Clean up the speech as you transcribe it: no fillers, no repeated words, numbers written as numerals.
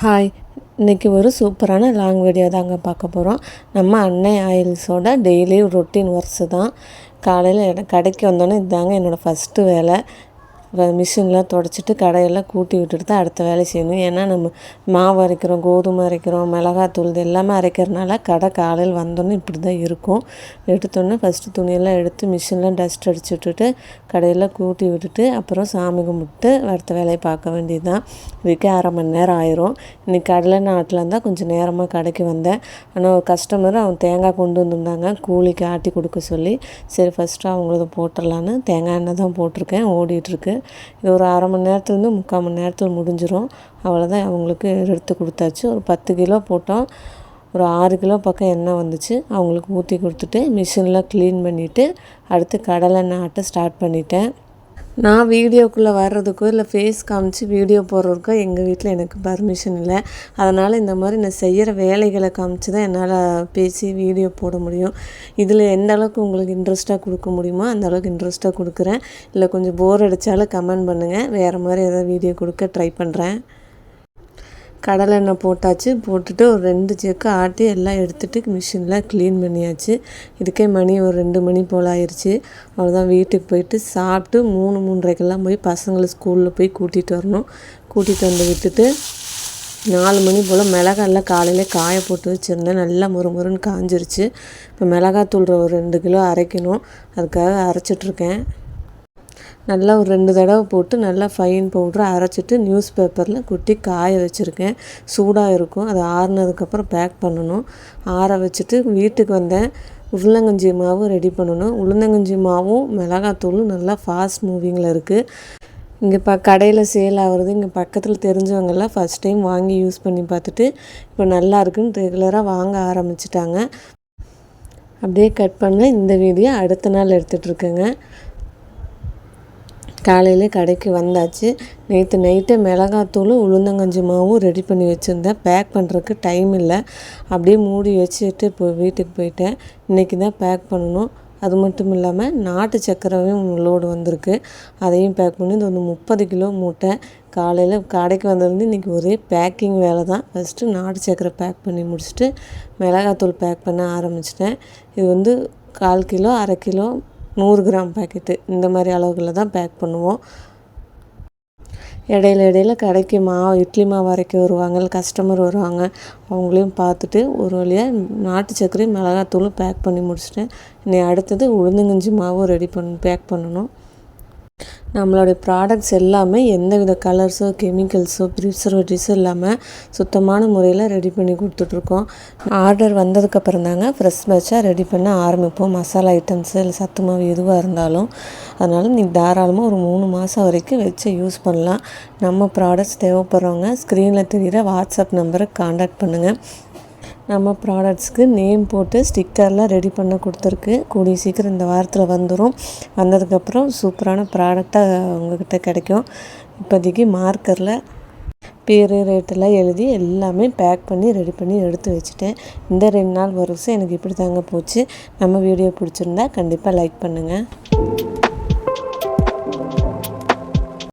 Hi, இன்றைக்கி ஒரு சூப்பரான லாங் வீடியோ தாங்க பார்க்க போகிறோம். நம்ம அன்னை ஆயில்ஸோட டெய்லி ரொட்டீன் ஒர்க்ஸு தான். காலையில் கடைக்கு வந்தோன்னே இதுதாங்க என்னோடய ஃபஸ்ட்டு வேலை. மிஷின்லாம் துடைச்சிட்டு கடையெல்லாம் கூட்டி விட்டுட்டு தான் அடுத்த வேலை செய்யணும். ஏன்னா நம்ம மாவு அரைக்கிறோம், கோதுமை அரைக்கிறோம், மிளகாத்தூள் இது எல்லாமே அரைக்கிறனால கடை காலையில் வந்தோன்னே இப்படி தான் இருக்கும். எடுத்தோன்னே ஃபஸ்ட்டு துணியெல்லாம் எடுத்து மிஷினில் டஸ்ட் அடிச்சு விட்டுட்டு கடையெல்லாம் கூட்டி விட்டுட்டு அப்புறம் சாமி கும்பிட்டு அடுத்த வேலையை பார்க்க வேண்டியது தான். இதுக்கே 1/2 மணி நேரம் ஆயிரும். இன்றைக்கி கடலை நாட்டில் இருந்தால் கொஞ்சம் நேரமாக கடைக்கு வந்தேன். ஆனால் ஒரு கஸ்டமர் அவன் தேங்காய் கொண்டு வந்திருந்தாங்க கூலிக்கு ஆட்டி கொடுக்க சொல்லி. சரி ஃபஸ்ட்டு அவங்களது போட்டுடலான்னு தேங்காய் எண்ணெய் தான் போட்டிருக்கேன், ஓடிட்டுருக்கு. இது ஒரு 1/2 மணி நேரத்துலேருந்து 3/4 மணி நேரத்தில் முடிஞ்சிடும். அவ்வளோதான், அவங்களுக்கு எடுத்து கொடுத்தாச்சு. ஒரு 10 கிலோ போட்டோம். ஒரு 6 கிலோ பக்கம் எண்ணெய் வந்துச்சு. அவங்களுக்கு ஊற்றி கொடுத்துட்டு மிஷினில் க்ளீன் பண்ணிவிட்டு அடுத்து கடலெண்ணெய் ஆட்ட ஸ்டார்ட் பண்ணிட்டேன். நான் வீடியோக்குள்ளே வர்றதுக்கோ இல்லை ஃபேஸ் காமிச்சு வீடியோ போடுறதுக்கோ எங்கள் வீட்டில் எனக்கு பர்மிஷன் இல்லை. அதனால் இந்த மாதிரி நான் செய்கிற வேலைகளை காமிச்சு தான் என்னால் பேசி வீடியோ போட முடியும். இதில் எந்த அளவுக்கு உங்களுக்கு இன்ட்ரெஸ்ட்டாக கொடுக்க முடியுமோ அந்த அளவுக்கு இன்ட்ரெஸ்ட்டாக கொடுக்குறேன். இல்லை கொஞ்சம் போர் அடித்தாலும் கமெண்ட் பண்ணுங்கள், வேறு மாதிரி ஏதாவது வீடியோ கொடுக்க ட்ரை பண்ணுறேன். கடலெண்ணெய் போட்டாச்சு. போட்டுட்டு ஒரு 2 செக்கு ஆட்டி எல்லாம் எடுத்துகிட்டு மிஷினில் க்ளீன் பண்ணியாச்சு. இதுக்கே மணி ஒரு 2 மணி போல் ஆயிடுச்சு. அவ்வளோதான், வீட்டுக்கு போயிட்டு சாப்பிட்டு 3-3:30க்கெல்லாம் போய் பசங்களை ஸ்கூலில் போய் கூட்டிகிட்டு வரணும். கூட்டிகிட்டு வந்து விட்டுட்டு 4 மணி போல் மிளகாயெல்லாம் காலையில் காய போட்டு வச்சுருந்தேன். நல்லா முறுமுறுன்னு காஞ்சிருச்சு. இப்போ மிளகாத்தூள் ஒரு 2 கிலோ அரைக்கணும், அதுக்காக அரைச்சிட்ருக்கேன். நல்லா ஒரு 2 தடவை போட்டு நல்லா ஃபைன் பவுட்ரு அரைச்சிட்டு நியூஸ் பேப்பரில் கொட்டி காய வச்சுருக்கேன். சூடாக இருக்கும், அது ஆறுனதுக்கப்புறம் பேக் பண்ணணும். ஆற வச்சுட்டு வீட்டுக்கு வந்தேன். உளுந்தங்கஞ்சி மாவு ரெடி பண்ணணும். உளுந்தங்கஞ்சி மாவும் மிளகாத்தூளும் நல்லா ஃபாஸ்ட் மூவிங்கில் இருக்குது. இங்கே கடையில் சேல் ஆகுறது இங்கே பக்கத்தில் தெரிஞ்சவங்கெல்லாம் ஃபஸ்ட் டைம் வாங்கி யூஸ் பண்ணி பார்த்துட்டு இப்போ நல்லா இருக்குன்னு ரெகுலராக வாங்க ஆரம்பிச்சிட்டாங்க. அப்படியே கட் பண்ண இந்த வீடியோ அடுத்த நாள் எடுத்துகிட்ருக்கேங்க. காலையில் கடைக்கு வந்தாச்சு. நேற்று நைட்டே மிளகாத்தூளும் உளுந்தங்கஞ்சி மாவும் ரெடி பண்ணி வச்சுருந்தேன். பேக் பண்ணுறதுக்கு டைம் இல்லை, அப்படியே மூடி வச்சுட்டு இப்போ வீட்டுக்கு போயிட்டேன். இன்றைக்கி தான் பேக் பண்ணணும். அது மட்டும் இல்லாமல் நாட்டு சக்கரையும் லோடு வந்திருக்கு, அதையும் பேக் பண்ணி இது வந்து 30 கிலோ மூட்டை. காலையில் கடைக்கு வந்ததுலேருந்து இன்றைக்கி ஒரே பேக்கிங் வேலை தான். ஃபஸ்ட்டு நாட்டு சக்கரை பேக் பண்ணி முடிச்சுட்டு மிளகாத்தூள் பேக் பண்ண ஆரம்பிச்சிட்டேன். இது வந்து 1/4 கிலோ 1/2 கிலோ 100 கிராம் பேக்கெட்டு இந்த மாதிரி அளவுகளில் தான் பேக் பண்ணுவோம். இடையில கடைக்கு இட்லி மாவு அரைக்க வருவாங்க, கஸ்டமர் வருவாங்க. அவங்களையும் பார்த்துட்டு ஒரு வழியாக நாட்டு சர்க்கரையும் மிளகாத்தூளும் பேக் பண்ணி முடிச்சிட்டேன். இனி அடுத்தது உளுந்தங்கஞ்சி மாவும் பேக் பண்ணணும். நம்மளுடைய ப்ராடக்ட்ஸ் எல்லாமே எந்தவித கலர்ஸோ கெமிக்கல்ஸோ ப்ரிசர்வேட்டிவ்ஸோ இல்லாமல் சுத்தமான முறையில் ரெடி பண்ணி கொடுத்துட்ருக்கோம். ஆர்டர் வந்ததுக்கப்புறம் தாங்க ஃப்ரெஷ் பேட்சாக ரெடி பண்ண ஆரம்பிப்போம். மசாலா ஐட்டம்ஸு இல்லை சத்து மாவு எதுவாக இருந்தாலும். அதனால் நீங்கள் தாராளமாக ஒரு 3 மாதம் வரைக்கும் வச்சு யூஸ் பண்ணலாம். நம்ம ப்ராடக்ட்ஸ் தேவைப்படுறவங்க ஸ்க்ரீனில் தெரிகிற வாட்ஸ்அப் நம்பரை காண்டாக்ட் பண்ணுங்கள். நம்ம ப்ராடக்ட்ஸ்க்கு நேம் போட்டு ஸ்டிக்கர்லாம் ரெடி பண்ண கொடுத்துருக்கு. கூடிய சீக்கிரம் இந்த வாரத்தில் வந்துடும். வந்ததுக்கப்புறம் சூப்பரான ப்ராடக்டாக உங்கள்கிட்ட கிடைக்கும். இப்போதைக்கு மார்க்கரில் பேர் ரேட்டெல்லாம் எழுதி எல்லாமே பேக் பண்ணி ரெடி பண்ணி எடுத்து வச்சுட்டேன். இந்த 2 நாள் வருஷம் எனக்கு இப்படி தாங்க போச்சு. நம்ம வீடியோ பிடிச்சிருந்தா கண்டிப்பாக லைக் பண்ணுங்கள்.